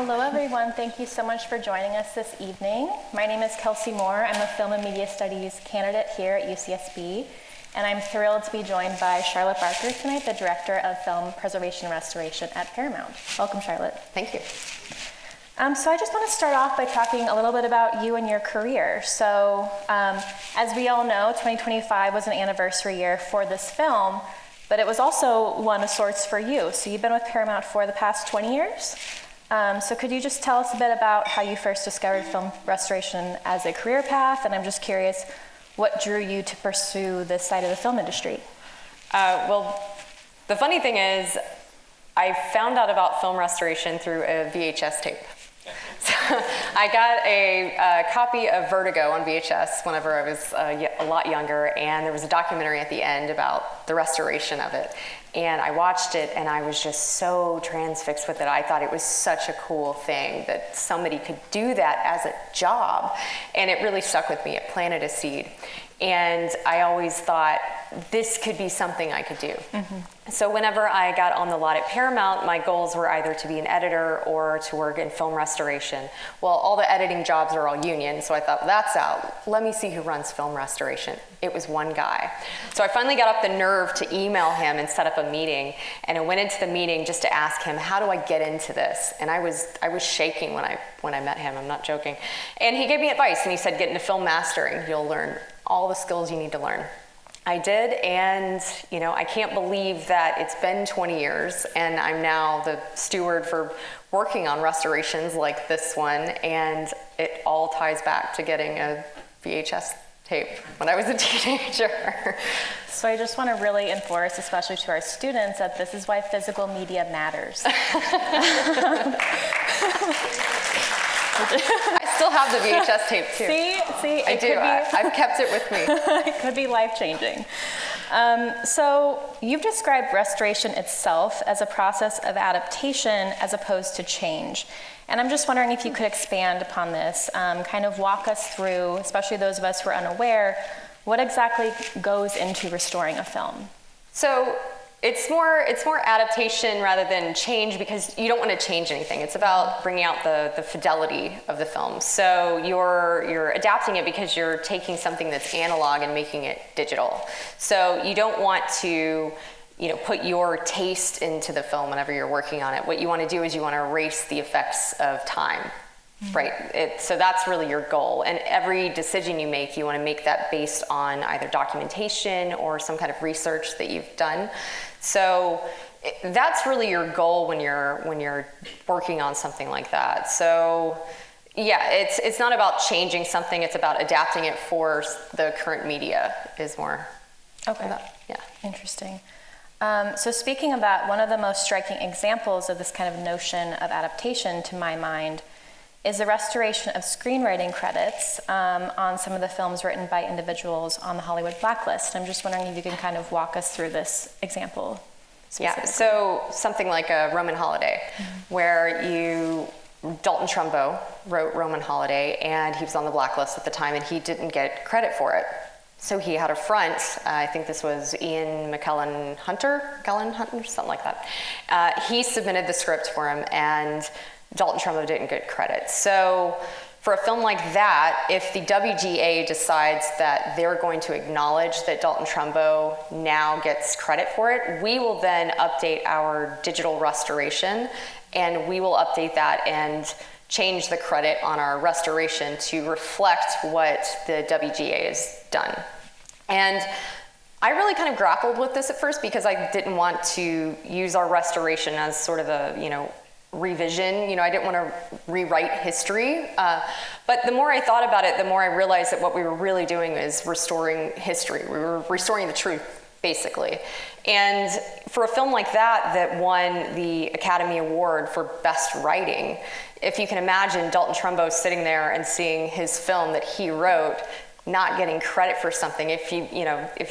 Hello, everyone. Thank you so much for joining us this evening. My name is Kelsey Moore. I'm a Film and Media Studies candidate here at UCSB, and I'm thrilled to be joined by Charlotte Barker tonight, the Director of Film Preservation and Restoration at Paramount. Welcome, Charlotte. Thank you. So I just want to start off by talking a little bit about you and your career. So as we all know, 2025 was an anniversary year for this film, but it was also one of sorts for you. So you've been with Paramount for the past 20 years. So could you just tell us a bit about how you first discovered film restoration as a career path? And I'm just curious, what drew you to pursue this side of the film industry? Well, the funny thing is, I found out about film restoration through a VHS tape. So I got a copy of Vertigo on VHS whenever I was a lot younger, and there was a documentary at the end about the restoration of it. And I watched it, and I was just so transfixed with it. I thought it was such a cool thing that somebody could do that as a job. And it really stuck with me. It planted a seed. And I always thought, this could be something I could do. Mm-hmm. So whenever I got on the lot at Paramount, my goals were either to be an editor or to work in film restoration. Well, all the editing jobs are all union, so I thought, well, that's out. Let me see who runs film restoration. It was one guy. So I finally got up the nerve to email him and set up a meeting. And I went into the meeting just to ask him, how do I get into this? And I was shaking when I met him, I'm not joking. And he gave me advice, and he said, get into film mastering. You'll learn all the skills you need to learn. I did, and I can't believe that it's been 20 years, and I'm now the steward for working on restorations like this one, and it all ties back to getting a VHS tape when I was a teenager. So I just want to really enforce, especially to our students, that this is why physical media matters. I still have the VHS tape too. See, I do. I've kept it with me. It could be life-changing. So you've described restoration itself as a process of adaptation as opposed to change. And I'm just wondering if you could expand upon this, kind of walk us through, especially those of us who are unaware, what exactly goes into restoring a film? So it's more adaptation rather than change, because you don't want to change anything. It's about bringing out the fidelity of the film. So you're adapting it because you're taking something that's analog and making it digital. So you don't want to put your taste into the film whenever you're working on it. What you want to do is you want to erase the effects of time. Right, so that's really your goal. And every decision you make, you want to make that based on either documentation or some kind of research that you've done. So that's really your goal when you're working on something like that. So yeah, it's not about changing something, it's about adapting it for the current media is more. Okay. That, yeah. Interesting. So speaking of that, one of the most striking examples of this kind of notion of adaptation, to my mind, is the restoration of screenwriting credits on some of the films written by individuals on the Hollywood blacklist. I'm just wondering if you can kind of walk us through this example. Yeah, so something like a Roman Holiday, where Dalton Trumbo wrote Roman Holiday, and he was on the blacklist at the time, and he didn't get credit for it. So he had a front, I think this was Ian McKellen Hunter, something like that. He submitted the script for him, and Dalton Trumbo didn't get credit. So for a film like that, if the WGA decides that they're going to acknowledge that Dalton Trumbo now gets credit for it, we will then update our digital restoration, and we will update that and change the credit on our restoration to reflect what the WGA has done. And I really kind of grappled with this at first because I didn't want to use our restoration as sort of a, revision. I didn't want to rewrite history. But the more I thought about it, the more I realized that what we were really doing is restoring history. We were restoring the truth, basically. And for a film like that won the Academy Award for Best Writing, if you can imagine Dalton Trumbo sitting there and seeing his film that he wrote not getting credit for something, if you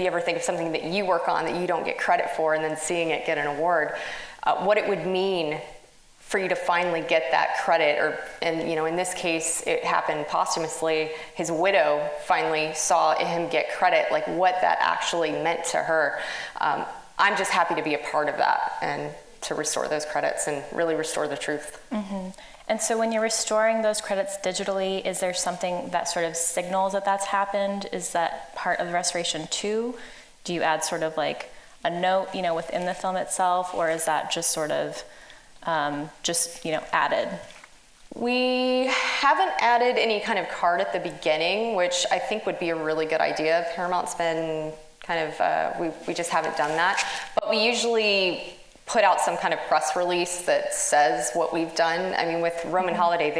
ever think of something that you work on that you don't get credit for and then seeing it get an award, what it would mean for you to finally get that credit, in this case, it happened posthumously. His widow finally saw him get credit, like what that actually meant to her. I'm just happy to be a part of that and to restore those credits and really restore the truth. Mm-hmm. And so when you're restoring those credits digitally, is there something that sort of signals that that's happened? Is that part of the restoration too? Do you add sort of like a note, within the film itself, or is that just sort of added? We haven't added any kind of card at the beginning, which I think would be a really good idea. Paramount's been kind of, we just haven't done that. But we usually put out some kind of press release that says what we've done. I mean, with Roman Holiday,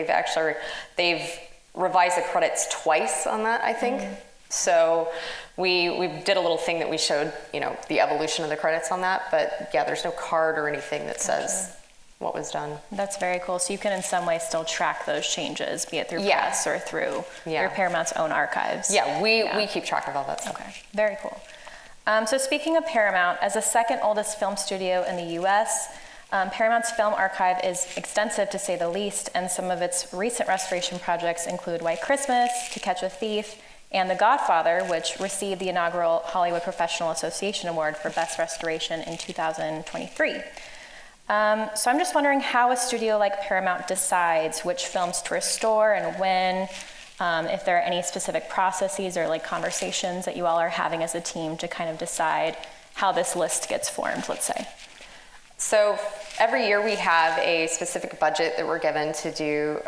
they've revised the credits twice on that, I think. So we did a little thing that we showed, the evolution of the credits on that. But yeah, there's no card or anything that says what was done. That's very cool. So you can in some way still track those changes, be it through press or through your Paramount's own archives. Yeah, we keep track of all that stuff. Okay, very cool. So speaking of Paramount, as the second oldest film studio in the US, Paramount's film archive is extensive to say the least, and some of its recent restoration projects include White Christmas, To Catch a Thief, and The Godfather, which received the inaugural Hollywood Professional Association Award for Best Restoration in 2023. So I'm just wondering how a studio like Paramount decides which films to restore and when, if there are any specific processes or like conversations that you all are having as a team to kind of decide how this list gets formed, let's say. So every year we have a specific budget that we're given to do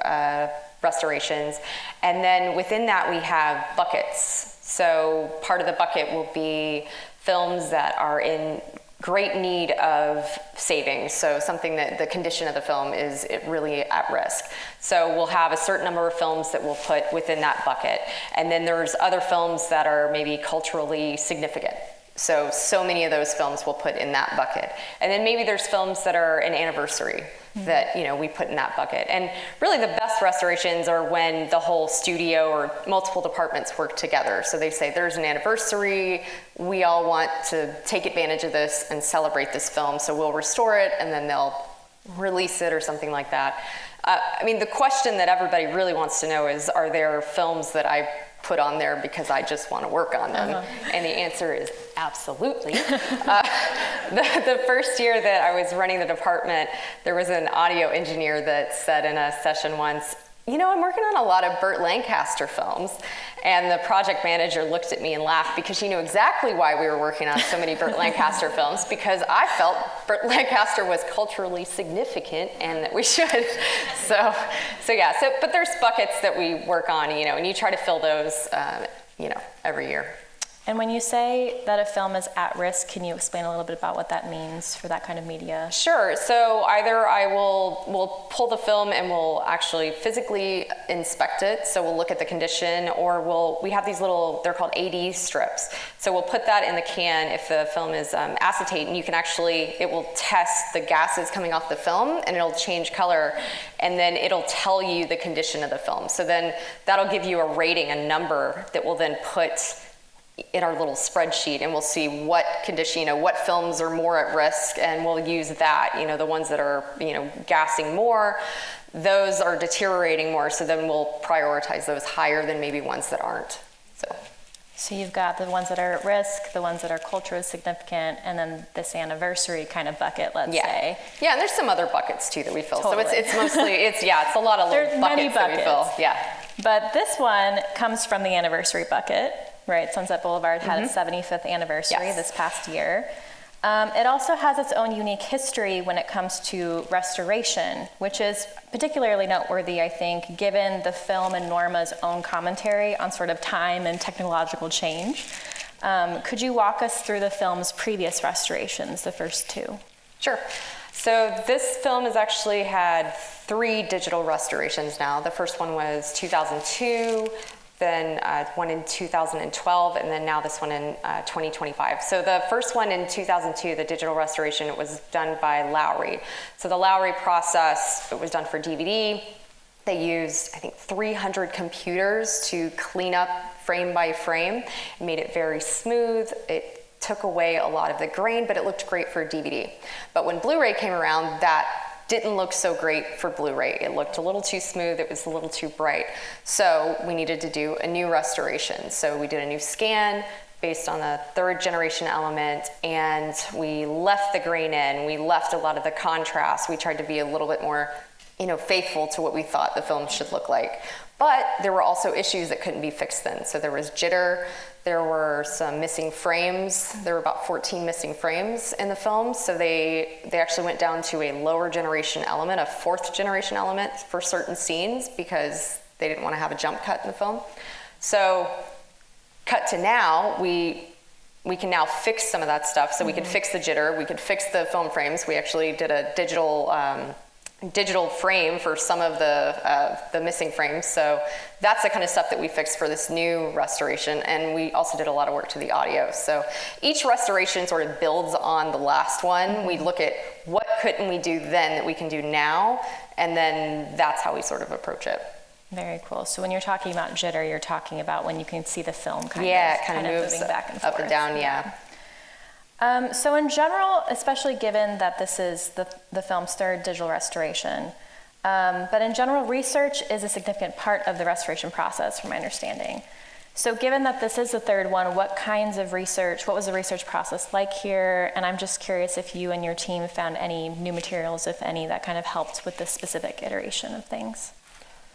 restorations, and then within that we have buckets. So part of the bucket will be films that are in great need of saving, so something that the condition of the film is really at risk. So we'll have a certain number of films that we'll put within that bucket, and then there's other films that are maybe culturally significant. So many of those films we'll put in that bucket. And then maybe there's films that are an anniversary that we put in that bucket. And really the best restorations are when the whole studio or multiple departments work together. So they say there's an anniversary, we all want to take advantage of this and celebrate this film, so we'll restore it, and then they'll release it or something like that. I mean, the question that everybody really wants to know is, are there films that I put on there because I just want to work on them? And the answer is absolutely. The first year that I was running the department, there was an audio engineer that said in a session once, I'm working on a lot of Burt Lancaster films. And the project manager looked at me and laughed because she knew exactly why we were working on so many Burt Lancaster films, because I felt Burt Lancaster was culturally significant and that we should. But there's buckets that we work on, and you try to fill those, every year. And when you say that a film is at risk, can you explain a little bit about what that means for that kind of media? Sure. So either we'll pull the film and we'll actually physically inspect it. So we'll look at the condition, or we have these little, they're called AD strips. So we'll put that in the can if the film is acetate, and it will test the gases coming off the film, and it'll change color, and then it'll tell you the condition of the film. So then that'll give you a rating, a number that we'll then put in our little spreadsheet, and we'll see what condition, what films are more at risk, and we'll use that. The ones that are, gassing more, those are deteriorating more, so then we'll prioritize those higher than maybe ones that aren't. So you've got the ones that are at risk, the ones that are culturally significant, and then this anniversary kind of bucket, let's say. Yeah, and there's some other buckets too that we fill. Totally. So it's mostly, it's a lot of little buckets that we fill. Yeah. But this one comes from the anniversary bucket, right? Sunset Boulevard had its 75th anniversary this past year. It also has its own unique history when it comes to restoration, which is particularly noteworthy, I think, given the film and Norma's own commentary on sort of time and technological change. Could you walk us through the film's previous restorations, the first two? Sure. So this film has actually had 3 digital restorations now. The first one was 2002, then one in 2012, and then now this one in 2025. So the first one in 2002, the digital restoration, it was done by Lowry. So the Lowry process, it was done for DVD. They used, I think, 300 computers to clean up frame by frame. It made it very smooth. It took away a lot of the grain, but it looked great for DVD. But when Blu-ray came around, that didn't look so great for Blu-ray. It looked a little too smooth, it was a little too bright. So we needed to do a new restoration. So we did a new scan based on the 3rd generation element, and we left the grain in, we left a lot of the contrast. We tried to be a little bit more faithful to what we thought the film should look like. But there were also issues that couldn't be fixed then. So there was jitter, there were some missing frames. There were about 14 missing frames in the film. So they actually went down to a lower generation element, a 4th generation element for certain scenes because they didn't want to have a jump cut in the film. So cut to now, we can now fix some of that stuff. So we could fix the jitter, we could fix the film frames. We actually did a digital frame for some of the missing frames. So that's the kind of stuff that we fixed for this new restoration. And we also did a lot of work to the audio. So each restoration sort of builds on the last one. We look at what couldn't we do then that we can do now, and then that's how we sort of approach it. Very cool. So when you're talking about jitter, you're talking about when you can see the film kind of moves moving back and forth. Up and down, yeah. So in general, especially given that this is the film's 3rd digital restoration, but in general, research is a significant part of the restoration process, from my understanding. So given that this is the 3rd one, what was the research process like here? And I'm just curious if you and your team found any new materials, if any, that kind of helped with this specific iteration of things.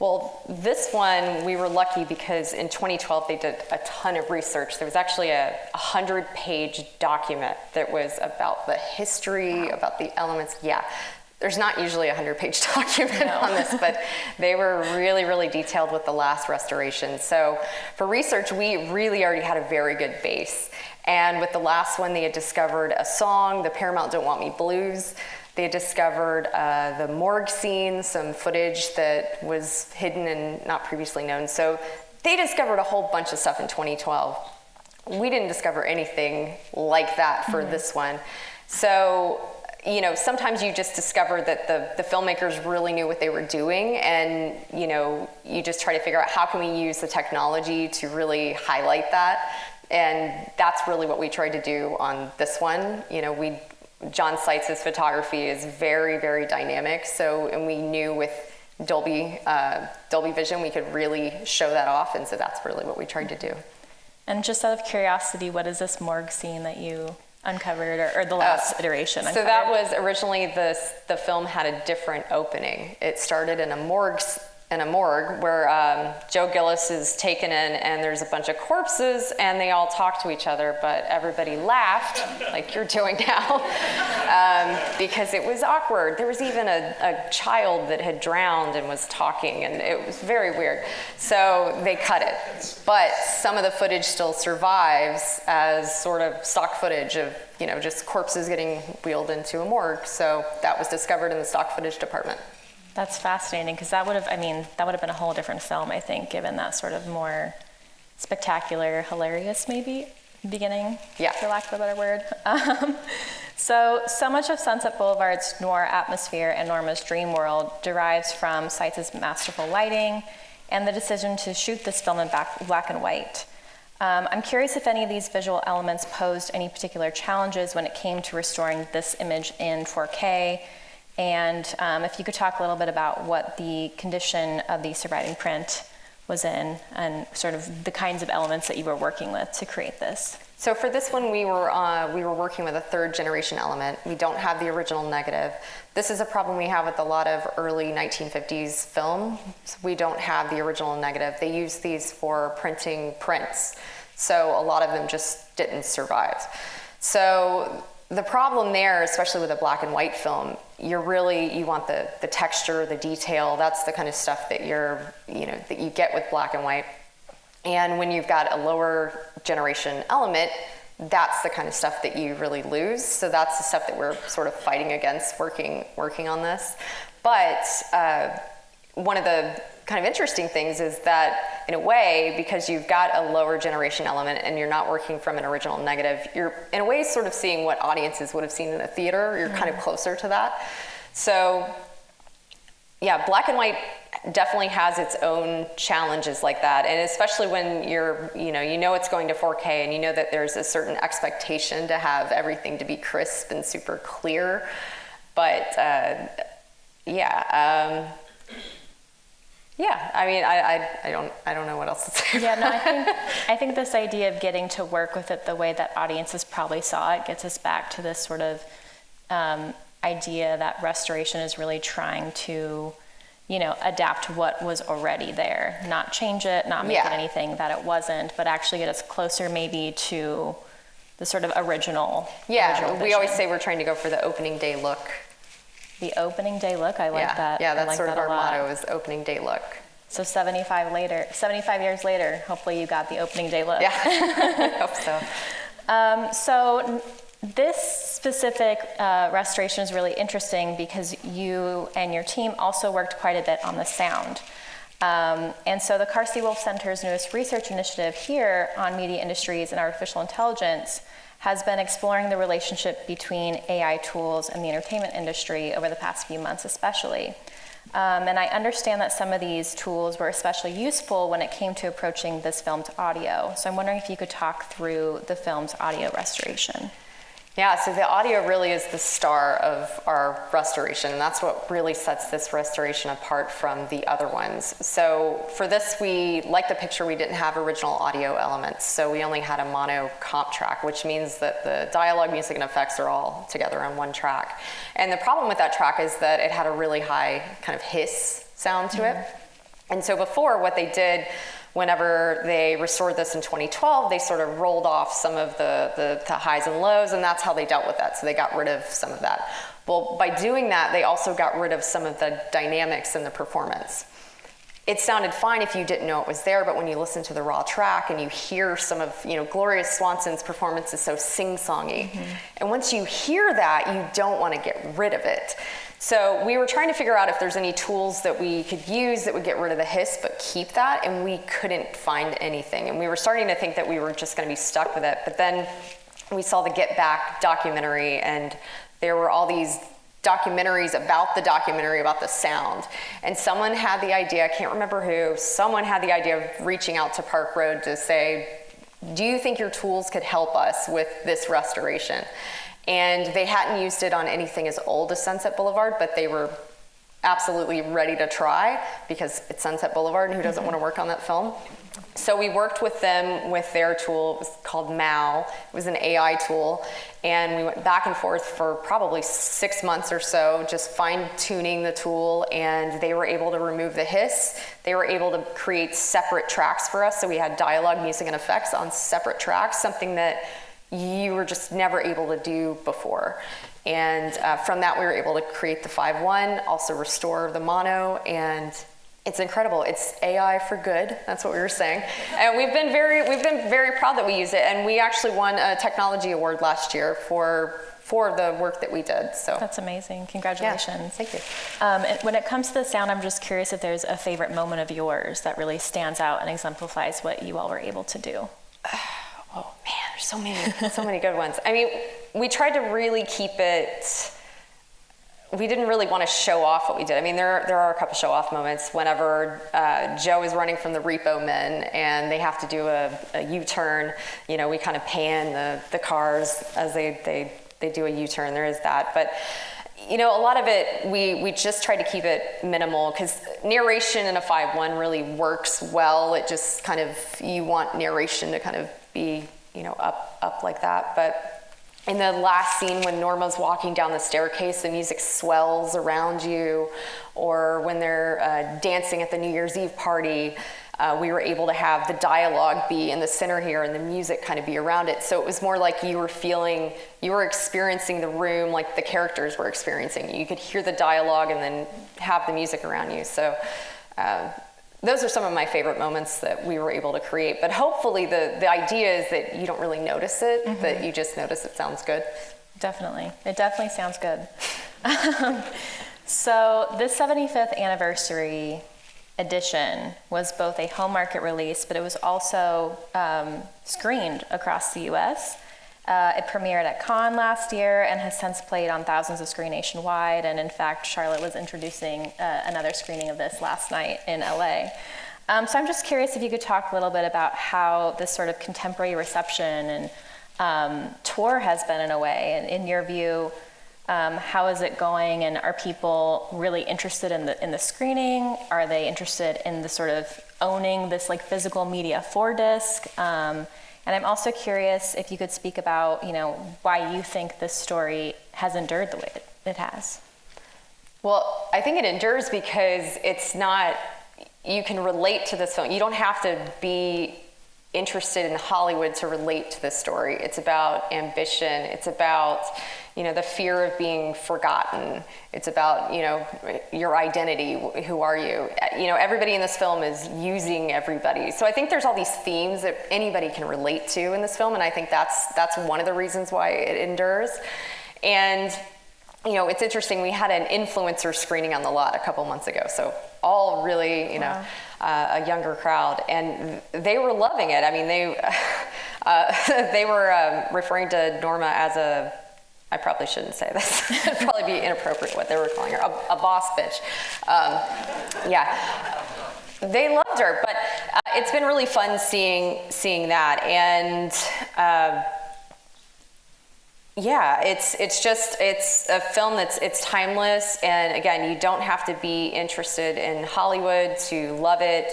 Well, this one, we were lucky because in 2012, they did a ton of research. There was actually a 100-page document that was about the history, about the elements. Yeah, there's not usually a 100-page document on this, but they were really, really detailed with the last restoration. So for research, we really already had a very good base. And with the last one, they had discovered a song, the Paramount Don't Want Me Blues. They discovered the morgue scene, some footage that was hidden and not previously known. So they discovered a whole bunch of stuff in 2012. We didn't discover anything like that for this one. So, sometimes you just discover that the filmmakers really knew what they were doing, and, you just try to figure out how can we use the technology to really highlight that. And that's really what we tried to do on this one. John Seitz's photography is very, very dynamic. And we knew with Dolby Vision, we could really show that off. And so that's really what we tried to do. And just out of curiosity, what is this morgue scene that you uncovered, or the last iteration uncovered? So that was originally the film had a different opening. It started in a morgue where Joe Gillis is taken in, and there's a bunch of corpses, and they all talk to each other, but everybody laughed, like you're doing now, because it was awkward. There was even a child that had drowned and was talking, and it was very weird. So they cut it. But some of the footage still survives as sort of stock footage of, just corpses getting wheeled into a morgue. So that was discovered in the stock footage department. That's fascinating, because that would have been a whole different film, I think, given that sort of more spectacular, hilarious, maybe, beginning, for lack of a better word. So much of Sunset Boulevard's noir atmosphere and Norma's dream world derives from Seitz's masterful lighting and the decision to shoot this film in black and white. I'm curious if any of these visual elements posed any particular challenges when it came to restoring this image in 4K, and if you could talk a little bit about what the condition of the surviving print was in, and sort of the kinds of elements that you were working with to create this. So for this one, we were working with a 3rd generation element. We don't have the original negative. This is a problem we have with a lot of early 1950s film. We don't have the original negative. They use these for printing prints. So a lot of them just didn't survive. So the problem there, especially with a black and white film, you want the texture, the detail. That's the kind of stuff that that you get with black and white. And when you've got a lower generation element, that's the kind of stuff that you really lose. So that's the stuff that we're sort of fighting against working on this. But one of the kind of interesting things is that, in a way, because you've got a lower generation element and you're not working from an original negative, you're in a way sort of seeing what audiences would have seen in a theater. You're kind of closer to that. So yeah, black and white definitely has its own challenges like that, and especially when you know it's going to 4K, and you know that there's a certain expectation to have everything to be crisp and super clear. But I don't know what else to say. Yeah, no, I think this idea of getting to work with it the way that audiences probably saw it gets us back to this sort of idea that restoration is really trying to adapt what was already there, not change it, not make it anything that it wasn't, but actually get us closer maybe to the sort of original. Yeah, we always say we're trying to go for the opening day look. The opening day look, I like that. Yeah, that's like sort of that our motto is opening day look. So 75 years later, hopefully you got the opening day look. Yeah, I hope so. So this specific restoration is really interesting because you and your team also worked quite a bit on the sound. And so the Carsey-Wolf Center's newest research initiative here on media industries and artificial intelligence has been exploring the relationship between AI tools and the entertainment industry over the past few months especially. And I understand that some of these tools were especially useful when it came to approaching this film's audio. So I'm wondering if you could talk through the film's audio restoration. Yeah, so the audio really is the star of our restoration, and that's what really sets this restoration apart from the other ones. So for this, like the picture, we didn't have original audio elements, so we only had a mono comp track, which means that the dialogue, music, and effects are all together on one track. And the problem with that track is that it had a really high kind of hiss sound to it. And so before, what they did whenever they restored this in 2012, they sort of rolled off some of the highs and lows, and that's how they dealt with that. So they got rid of some of that. Well, by doing that, they also got rid of some of the dynamics in the performance. It sounded fine if you didn't know it was there, but when you listen to the raw track and you hear some of, Gloria Swanson's performance is so sing-songy. And once you hear that, you don't want to get rid of it. So we were trying to figure out if there's any tools that we could use that would get rid of the hiss but keep that, and we couldn't find anything. And we were starting to think that we were just going to be stuck with it. But then we saw the Get Back documentary, and there were all these documentaries about the documentary about the sound. And someone had the idea, I can't remember who, someone had the idea of reaching out to Park Road to say, do you think your tools could help us with this restoration? And they hadn't used it on anything as old as Sunset Boulevard, but they were absolutely ready to try because it's Sunset Boulevard, and who doesn't want to work on that film? So we worked with them with their tool. It was called MAU. It was an AI tool. And we went back and forth for probably 6 months or so, just fine-tuning the tool, and they were able to remove the hiss. They were able to create separate tracks for us. So we had dialogue, music, and effects on separate tracks, something that you were just never able to do before. And from that, we were able to create the 5.1, also restore the mono, and it's incredible. It's AI for good. That's what we were saying. And we've been very proud that we use it. And we actually won a technology award last year for the work that we did. So that's amazing. Congratulations. Yeah, thank you. And when it comes to the sound, I'm just curious if there's a favorite moment of yours that really stands out and exemplifies what you all were able to do. Oh man, there's so many good ones. I mean, we tried to really keep it. We didn't really want to show off what we did. I mean, there are a couple show off moments whenever Joe is running from the repo men and they have to do a U-turn. We kind of pan the cars as they do a U-turn. There is that, but a lot of it we just try to keep it minimal because narration in a 5.1 really works well. It just kind of, you want narration to kind of be up like that. But in the last scene when Norma's walking down the staircase, the music swells around you, or when they're dancing at the New Year's Eve party, we were able to have the dialogue be in the center here and the music kind of be around it. So it was more like you were experiencing the room like the characters were experiencing. You could hear the dialogue and then have the music around you. So those are some of my favorite moments that we were able to create. But hopefully the idea is that you don't really notice it, that you just notice it sounds good. Definitely. It definitely sounds good. So this 75th anniversary edition was both a home market release, but it was also screened across the US. It premiered at Cannes last year and has since played on thousands of screens nationwide. And in fact, Charlotte was introducing another screening of this last night in LA. So I'm just curious if you could talk a little bit about how this sort of contemporary reception and tour has been in a way. And in your view, how is it going? And are people really interested in the screening? Are they interested in the sort of owning this like physical media for disc? And I'm also curious if you could speak about, why you think this story has endured the way it has. Well, I think it endures because it's not, you can relate to this film. You don't have to be interested in Hollywood to relate to this story. It's about ambition. It's about, the fear of being forgotten. It's about, your identity. Who are you? Everybody in this film is using everybody. So I think there's all these themes that anybody can relate to in this film, and I think that's one of the reasons why it endures. And it's interesting, we had an influencer screening on the lot a couple months ago, so all really, Wow. A younger crowd, and they were loving it. I mean, they were referring to Norma as I probably shouldn't say this. It'd probably be inappropriate what they were calling her, a boss bitch. Yeah. They loved her, but it's been really fun seeing that, and yeah, it's a film it's timeless, and again, you don't have to be interested in Hollywood to love it,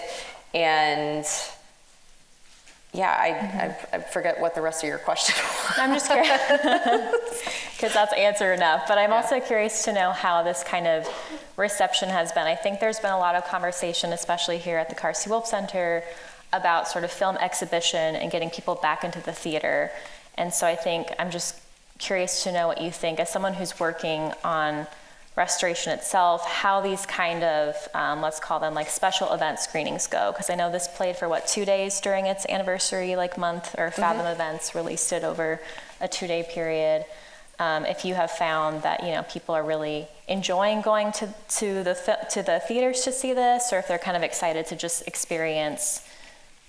and yeah, I forget what the rest of your question was. I'm just curious, because that's answer enough, but I'm also curious to know how this kind of reception has been. I think there's been a lot of conversation, especially here at the Carsey-Wolf Center, about sort of film exhibition and getting people back into the theater. And so I think I'm just curious to know what you think, as someone who's working on restoration itself, how these kind of, let's call them like special event screenings go. Because I know this played for 2 days during its anniversary month, or Fathom Events released it over a 2-day period. If you have found that people are really enjoying going to the theaters to see this, or if they're kind of excited to just experience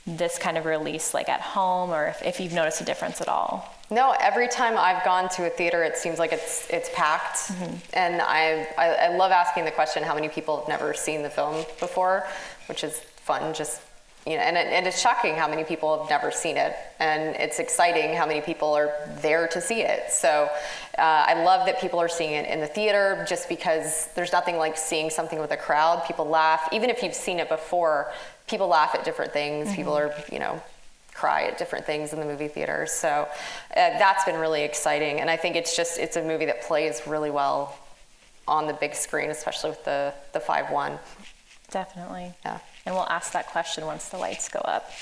this kind of release at home, or if you've noticed a difference at all. No, every time I've gone to a theater, it seems like it's packed. Mm-hmm. And I love asking the question, how many people have never seen the film before, which is fun. Just and it's shocking how many people have never seen it, and it's exciting how many people are there to see it. So I love that people are seeing it in the theater, just because there's nothing like seeing something with a crowd. People laugh, even if you've seen it before. People laugh at different things. Mm-hmm. People are cry at different things in the movie theaters. So that's been really exciting. And I think it's a movie that plays really well on the big screen, especially with the 5.1. Definitely. Yeah. And we'll ask that question once the lights go up.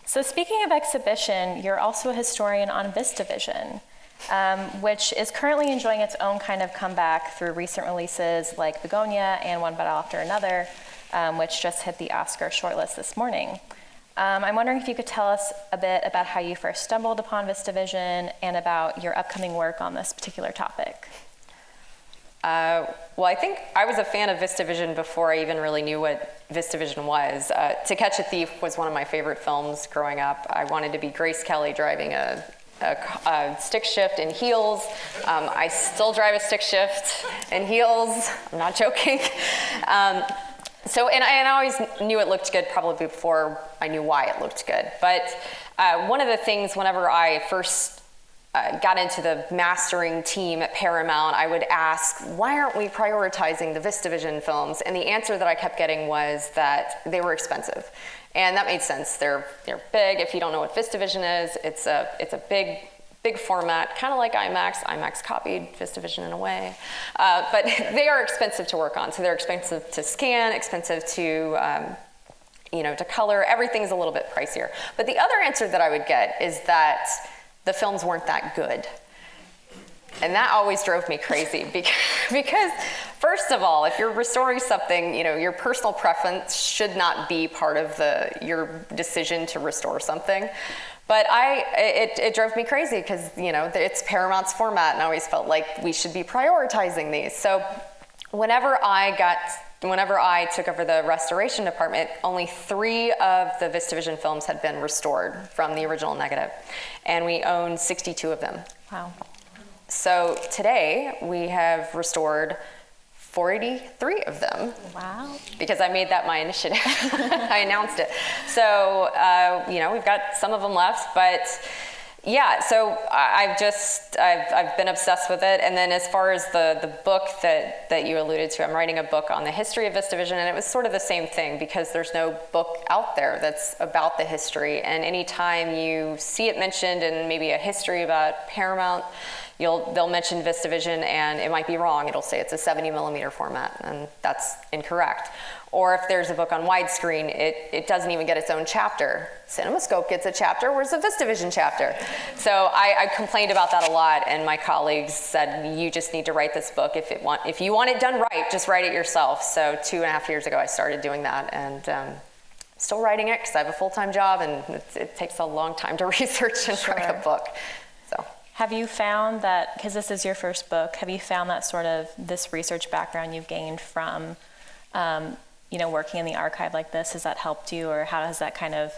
So speaking of exhibition, you're also a historian on VistaVision, which is currently enjoying its own kind of comeback through recent releases like Begonia and One Battle After Another, which just hit the Oscar shortlist this morning. I'm wondering if you could tell us a bit about how you first stumbled upon VistaVision and about your upcoming work on this particular topic. Well, I think I was a fan of VistaVision before I even really knew what VistaVision was. To Catch a Thief was one of my favorite films growing up. I wanted to be Grace Kelly driving a stick shift in heels. I still drive a stick shift in heels. I'm not joking. So, and I always knew it looked good probably before I knew why it looked good. But one of the things, whenever I first got into the mastering team at Paramount, I would ask, why aren't we prioritizing the VistaVision films? And the answer that I kept getting was that they were expensive. And that made sense. They're big. If you don't know what VistaVision is, it's a big format, kind of like IMAX. IMAX copied VistaVision in a way. But they are expensive to work on. So they're expensive to scan, expensive to to color. Everything's a little bit pricier. But the other answer that I would get is that the films weren't that good. And that always drove me crazy because first of all, if you're restoring something, your personal preference should not be part of your decision to restore something. But it drove me crazy because, it's Paramount's format, and I always felt like we should be prioritizing these. So whenever I took over the restoration department, only 3 of the VistaVision films had been restored from the original negative, and we own 62 of them. Wow. So today we have restored 43 of them. Wow. Because I made that my initiative. I announced it. So, we've got some of them left, but Yeah, so I've been obsessed with it. And then as far as the book that you alluded to, I'm writing a book on the history of VistaVision, and it was sort of the same thing because there's no book out there that's about the history. And anytime you see it mentioned in maybe a history about Paramount, they'll mention VistaVision and it might be wrong. It'll say it's a 70mm format, and that's incorrect. Or if there's a book on widescreen, it doesn't even get its own chapter. CinemaScope gets a chapter, where's the VistaVision chapter? So I complained about that a lot, and my colleagues said, you just need to write this book. If you want it done right, just write it yourself. So 2.5 years ago, I started doing that, and still writing it because I have a full-time job, and it takes a long time to research and write a book. So. Have you found that, because this is your first book, have you found that sort of this research background you've gained from working in the archive like this, has that helped you, or how has that kind of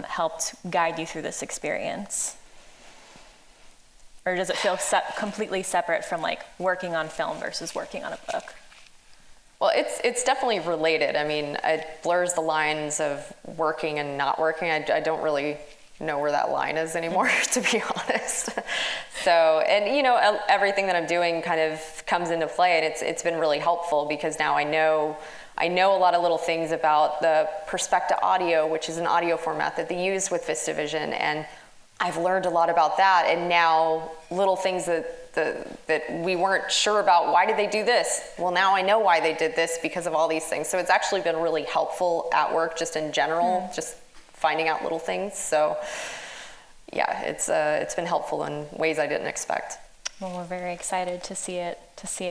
helped guide you through this experience? Or does it feel completely separate from like working on film versus working on a book? Well, it's definitely related. I mean, it blurs the lines of working and not working. I don't really know where that line is anymore, to be honest. So, and everything that I'm doing kind of comes into play, and it's been really helpful because now I know a lot of little things about the Perspecta audio, which is an audio format that they use with VistaVision, and I've learned a lot about that. And now little things that we weren't sure about, why did they do this? Well, now I know why they did this because of all these things. So it's actually been really helpful at work, just in general, just finding out little things. So yeah, it's been helpful in ways I didn't expect. Well, we're very excited to see it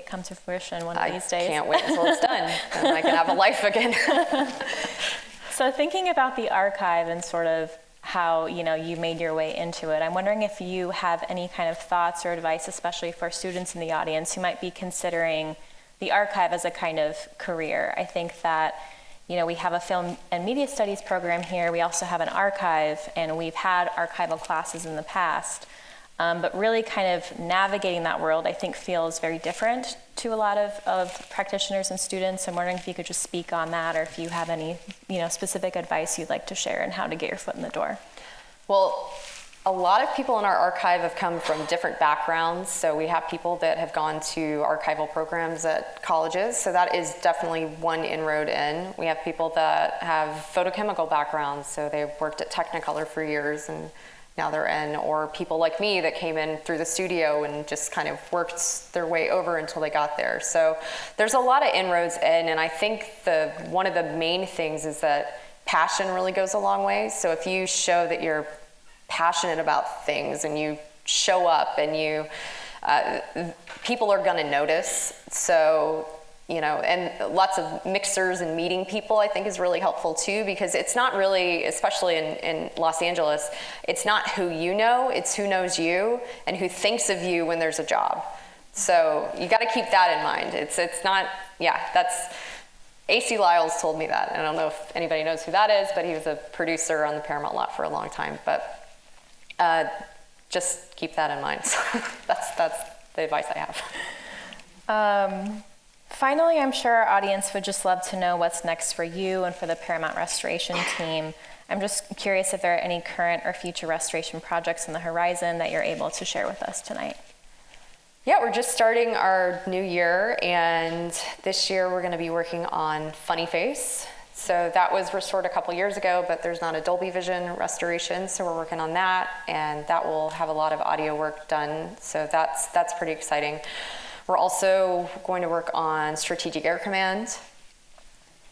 come to fruition one of these days. I can't wait until it's done, and I can have a life again. So thinking about the archive and sort of how you made your way into it, I'm wondering if you have any kind of thoughts or advice, especially for students in the audience who might be considering the archive as a kind of career. I think that we have a film and media studies program here. We also have an archive, and we've had archival classes in the past. But really kind of navigating that world, I think, feels very different to a lot of practitioners and students. I'm wondering if you could just speak on that, or if you have any specific advice you'd like to share on how to get your foot in the door. Well, a lot of people in our archive have come from different backgrounds. So we have people that have gone to archival programs at colleges. So that is definitely one inroad in. We have people that have photochemical backgrounds. So they worked at Technicolor for years and now they're in, or people like me that came in through the studio and just kind of worked their way over until they got there. So there's a lot of inroads in, and I think one of the main things is that passion really goes a long way. So if you show that you're passionate about things and you show up and people are gonna notice. So, and lots of mixers and meeting people I think is really helpful too, because it's not really, especially in Los Angeles, it's not who you know, it's who knows you and who thinks of you when there's a job. So you gotta keep that in mind. It's not, that's, A.C. Lyles told me that. I don't know if anybody knows who that is, but he was a producer on the Paramount lot for a long time. But just keep that in mind. So that's the advice I have. Finally, I'm sure our audience would just love to know what's next for you and for the Paramount Restoration team. I'm just curious if there are any current or future restoration projects on the horizon that you're able to share with us tonight. Yeah, we're just starting our new year, and this year we're going to be working on Funny Face. So that was restored a couple years ago, but there's not a Dolby Vision restoration, so we're working on that, and that will have a lot of audio work done. So that's pretty exciting. We're also going to work on Strategic Air Command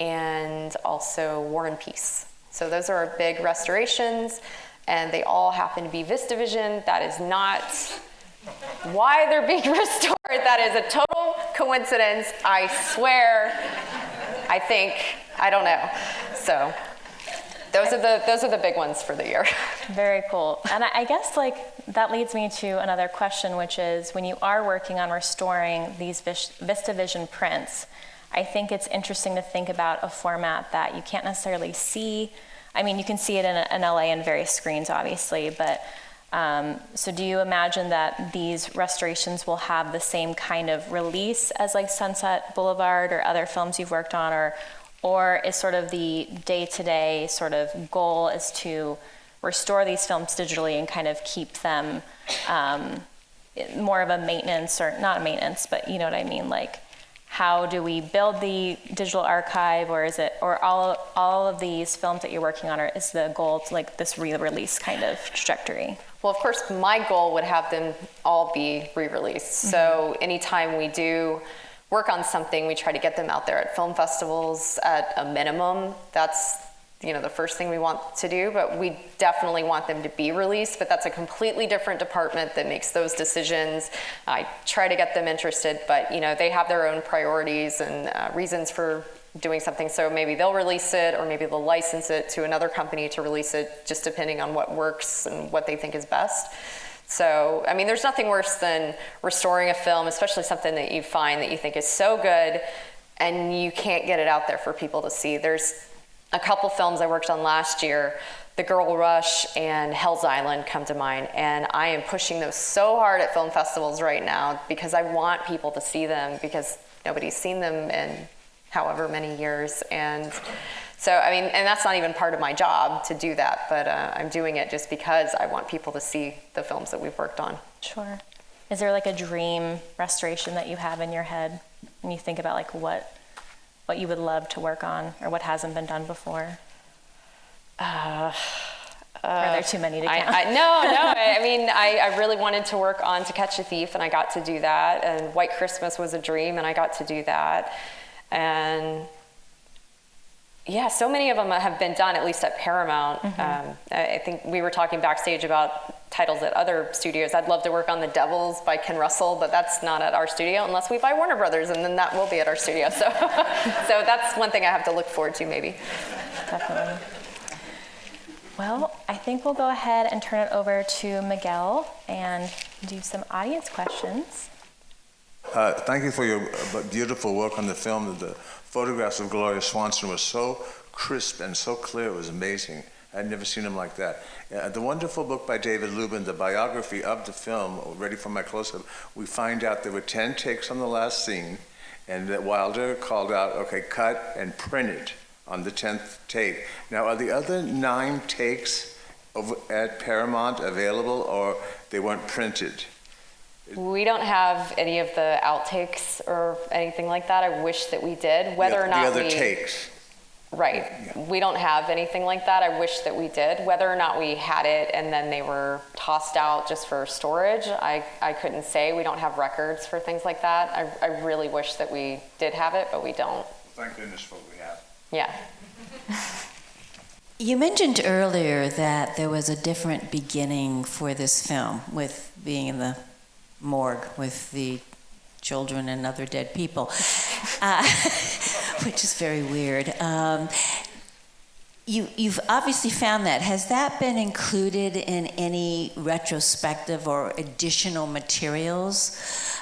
and also War and Peace. So those are our big restorations, and they all happen to be VistaVision. That is not why they're being restored. That is a total coincidence, I swear. I don't know. So those are the big ones for the year. Very cool. And I guess that leads me to another question, which is when you are working on restoring these VistaVision prints, I think it's interesting to think about a format that you can't necessarily see. I mean, you can see it in LA in various screens, obviously, but so do you imagine that these restorations will have the same kind of release as like Sunset Boulevard or other films you've worked on, or is sort of the day-to-day sort of goal is to restore these films digitally and kind of keep them more of a maintenance, or not a maintenance, but you know what I mean? Like, how do we build the digital archive, or is it, or all of these films that you're working on, is the goal to like this re-release kind of trajectory? Well, of course, my goal would have them all be re-released. Mm-hmm. So anytime we do work on something, we try to get them out there at film festivals at a minimum. That's, you know, the first thing we want to do, but we definitely want them to be released, but that's a completely different department that makes those decisions. I try to get them interested, but you know, they have their own priorities and reasons for doing something. So maybe they'll release it, or maybe they'll license it to another company to release it, just depending on what works and what they think is best. So, I mean, there's nothing worse than restoring a film, especially something that you find that you think is so good and you can't get it out there for people to see. There's a couple films I worked on last year, The Girl Rush and Hell's Island come to mind, and I am pushing those so hard at film festivals right now because I want people to see them, because nobody's seen them in however many years. And so, I mean, and that's not even part of my job to do that, but I'm doing it just because I want people to see the films that we've worked on. Sure. Is there like a dream restoration that you have in your head when you think about like what you would love to work on, or what hasn't been done before? Are there too many to count? No. I mean, I really wanted to work on To Catch a Thief, and I got to do that. And White Christmas was a dream, and I got to do that. And yeah, so many of them have been done, at least at Paramount. Mm-hmm. I think we were talking backstage about titles at other studios. I'd love to work on The Devils by Ken Russell, but that's not at our studio unless we buy Warner Brothers, and then that will be at our studio. So, so that's one thing I have to look forward to, maybe. Definitely. Well, I think we'll go ahead and turn it over to Miguel and do some audience questions. Thank you for your beautiful work on the film. The photographs of Gloria Swanson were so crisp and so clear. It was amazing. I'd never seen them like that. The wonderful book by David Lubin, the biography of the film, Ready for My Close-Up, we find out there were 10 takes on the last scene, and that Wilder called out, okay, cut and print it on the 10th take. Now, are the other 9 takes over at Paramount available, or they weren't printed? We don't have any of the outtakes or anything like that. I wish that we did. Whether or not the other takes. Right. Yeah. We don't have anything like that. I wish that we did. Whether or not we had it and then they were tossed out just for storage, I couldn't say. We don't have records for things like that. I really wish that we did have it, but we don't. Thank goodness for what we have. Yeah. You mentioned earlier that there was a different beginning for this film, with being in the morgue with the children and other dead people, which is very weird. You've obviously found that. Has that been included in any retrospective or additional materials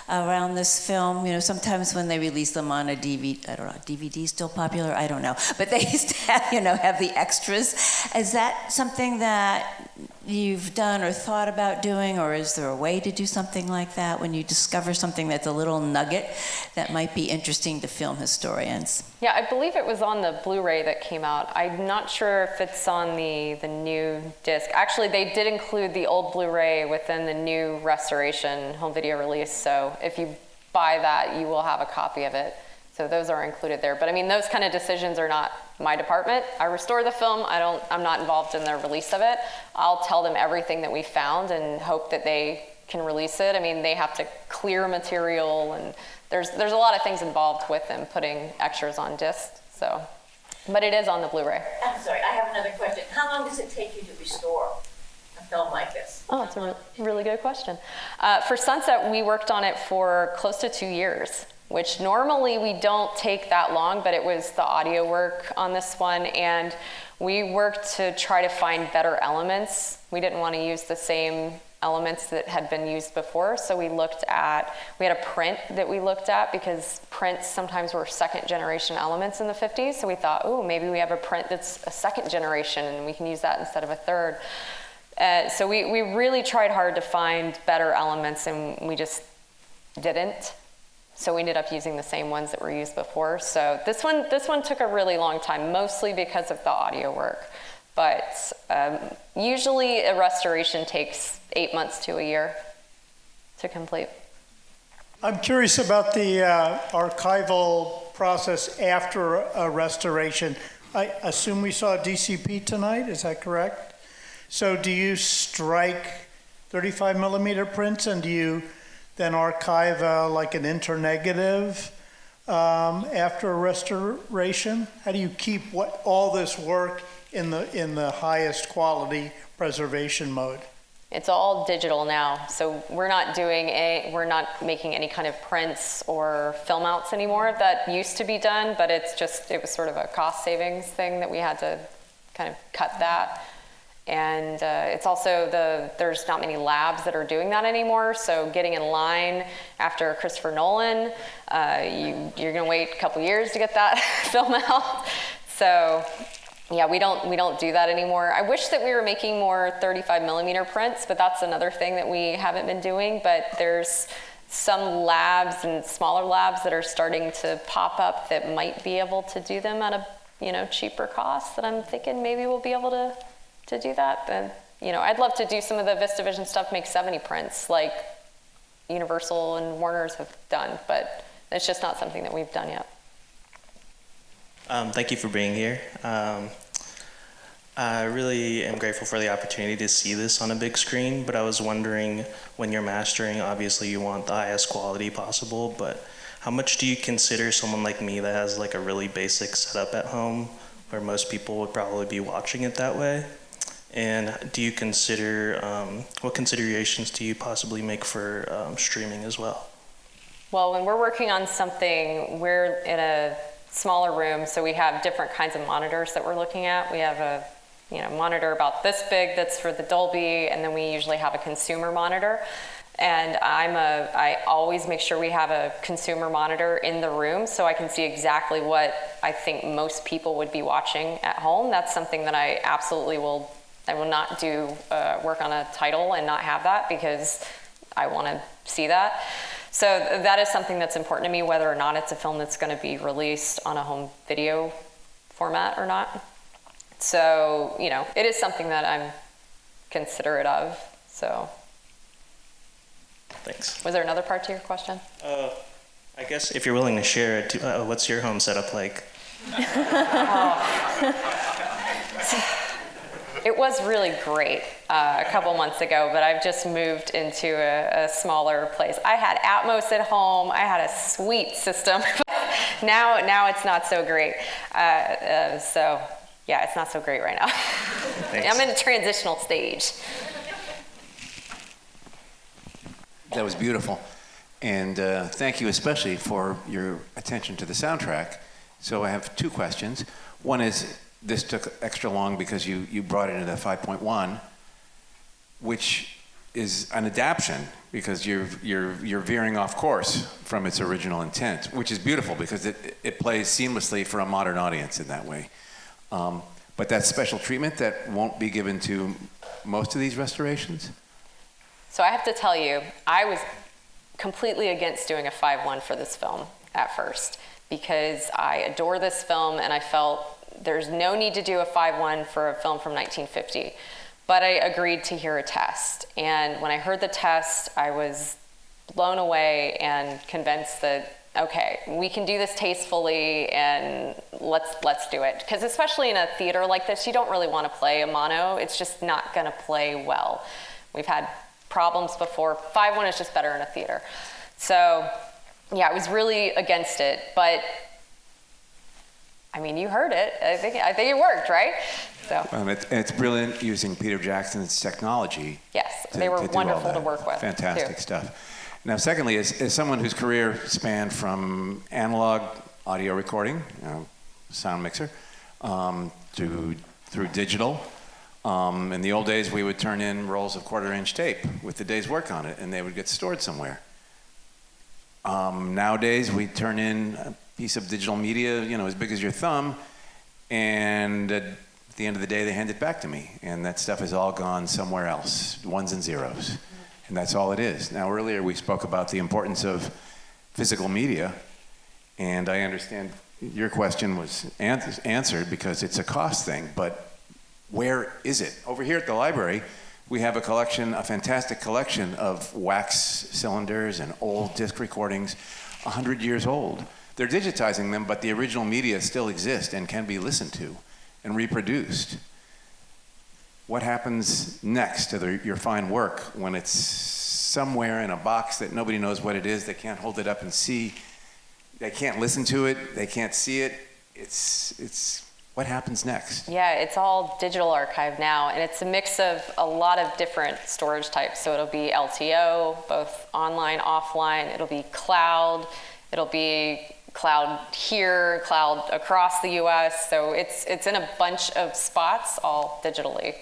around this film? You know, sometimes when they release them on a DVD, I don't know, DVD's still popular? I don't know. But they used to have, have the extras. Is that something that you've done or thought about doing, or is there a way to do something like that when you discover something that's a little nugget that might be interesting to film historians? Yeah, I believe it was on the Blu-ray that came out. I'm not sure if it's on the new disc. Actually, they did include the old Blu-ray within the new restoration home video release, so if you buy that, you will have a copy of it. So those are included there. But I mean, those kind of decisions are not my department. I restore the film. I'm not involved in the release of it. I'll tell them everything that we found and hope that they can release it. I mean, they have to clear material, and there's a lot of things involved with them putting extras on disc. So, but it is on the Blu-ray. I'm sorry, I have another question. How long does it take you to restore a film like this? Oh, it's a really good question. For Sunset, we worked on it for close to 2 years, which normally we don't take that long, but it was the audio work on this one, and we worked to try to find better elements. We didn't want to use the same elements that had been used before, so we had a print that we looked at, because prints sometimes were second generation elements in the 50s, so we thought, oh, maybe we have a print that's a second generation and we can use that instead of a third. So we really tried hard to find better elements, and we just didn't. So we ended up using the same ones that were used before. So this one took a really long time, mostly because of the audio work. But usually a restoration takes 8 months to a year to complete. I'm curious about the archival process after a restoration. I assume we saw DCP tonight, is that correct? So do you strike 35 millimeter prints, and do you then archive like an internegative after a restoration? How do you keep all this work in the highest quality preservation mode? It's all digital now, so we're not making any kind of prints or film outs anymore. That used to be done, but it was sort of a cost savings thing that we had to kind of cut that. And it's also there's not many labs that are doing that anymore, so getting in line after Christopher Nolan, you're gonna wait a couple years to get that film out. So yeah, we don't do that anymore. I wish that we were making more 35 millimeter prints, but that's another thing that we haven't been doing. But there's some labs and smaller labs that are starting to pop up that might be able to do them at a cheaper cost. That I'm thinking maybe we'll be able to do that. Then I'd love to do some of the VistaVision stuff, make 70 prints like Universal and Warner's have done, but it's just not something that we've done yet. Thank you for being here. I really am grateful for the opportunity to see this on a big screen, but I was wondering, when you're mastering, obviously you want the highest quality possible, but how much do you consider someone like me that has like a really basic setup at home, where most people would probably be watching it that way? And do you consider, what considerations do you possibly make for streaming as well? Well, when we're working on something, we're in a smaller room, so we have different kinds of monitors that we're looking at. We have a monitor about this big that's for the Dolby, and then we usually have a consumer monitor. And I always make sure we have a consumer monitor in the room so I can see exactly what I think most people would be watching at home. That's something that I absolutely will not do work on a title and not have that, because I want to see that. So that is something that's important to me, whether or not it's a film that's going to be released on a home video format or not. So, it is something that I'm considerate of, so. Thanks. Was there another part to your question? I guess if you're willing to share it, what's your home setup like? It was really great a couple months ago, but I've just moved into a smaller place. I had Atmos at home. I had a sweet system. now it's not so great. So yeah, it's not so great right now. Thanks. I'm in a transitional stage. That was beautiful. And thank you especially for your attention to the soundtrack. So I have two questions. One is, this took extra long because you brought it into the 5.1, which is an adaptation, because you're veering off course from its original intent, which is beautiful because it plays seamlessly for a modern audience in that way. But that special treatment that won't be given to most of these restorations? So I have to tell you, I was completely against doing a 5.1 for this film at first, because I adore this film and I felt there's no need to do a 5.1 for a film from 1950. But I agreed to hear a test. And when I heard the test, I was blown away and convinced that, okay, we can do this tastefully and let's do it. Because especially in a theater like this, you don't really want to play a mono. It's just not going to play well. We've had problems before. 5.1 is just better in a theater. So yeah, I was really against it. But I mean, you heard it. I think it worked, right? So. It's brilliant using Peter Jackson's technology. Yes, they were wonderful to work with. Fantastic stuff. Now, secondly, as someone whose career spanned from analog audio recording, sound mixer, through digital. In the old days, we would turn in rolls of 1/4-inch tape with the day's work on it, and they would get stored somewhere. Nowadays, we turn in a piece of digital media, as big as your thumb, and at the end of the day, they hand it back to me, and that stuff is all gone somewhere else, ones and zeros, and that's all it is. Now, earlier we spoke about the importance of physical media, and I understand your question was answered because it's a cost thing, but where is it? Over here at the library, we have a fantastic collection of wax cylinders and old disc recordings, 100 years old. They're digitizing them, but the original media still exist and can be listened to and reproduced. What happens next to your fine work when it's somewhere in a box that nobody knows what it is? They can't hold it up and see. They can't listen to it. They can't see it. It's what happens next? Yeah, it's all digital archive now, and it's a mix of a lot of different storage types. So it'll be LTO, both online, offline. It'll be cloud. It'll be cloud here, cloud across the US. So it's in a bunch of spots, all digitally.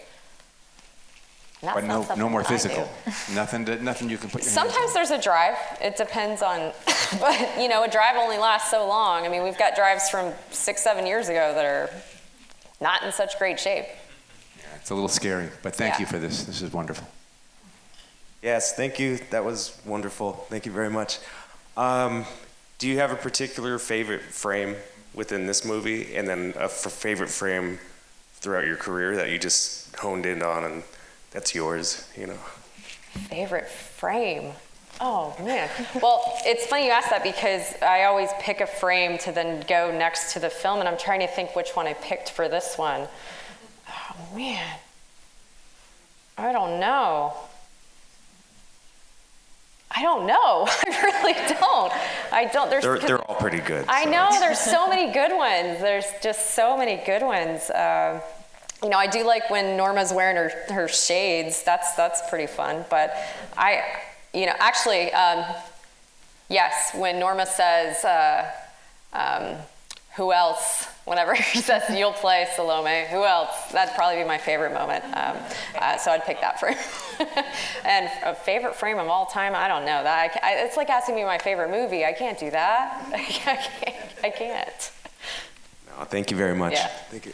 But no more physical. Nothing you can put your Sometimes hands on. there's a drive. It depends on, but a drive only lasts so long. I mean, we've got drives from 6-7 years ago that are not in such great shape. Yeah, it's a little scary, but thank you for this. This is wonderful. Yes, thank you. That was wonderful. Thank you very much. Do you have a particular favorite frame within this movie, and then a favorite frame throughout your career that you just honed in on and that's yours, Favorite frame? Oh, man. Well, it's funny you ask that because I always pick a frame to then go next to the film, and I'm trying to think which one I picked for this one. Oh, man. I don't know. I really don't. I don't. They're all pretty good. I know. There's so many good ones. There's just so many good ones. I do like when Norma's wearing her shades. That's pretty fun. But yes, when Norma says, who else? Whenever she says, you'll play Salome, who else? That'd probably be my favorite moment. So I'd pick that frame. And a favorite frame of all time, I don't know. It's like asking me my favorite movie. I can't do that. I can't. No, thank you very much. Yeah. Thank you.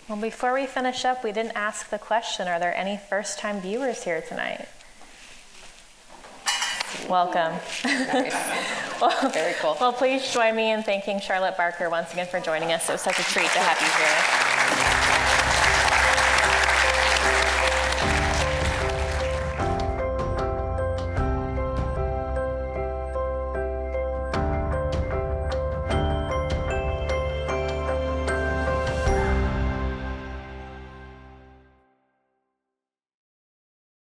Well, before we finish up, we didn't ask the question, are there any first-time viewers here tonight? Welcome. Nice. Very cool. Well, please join me in thanking Charlotte Barker once again for joining us. It was such a treat to have you here.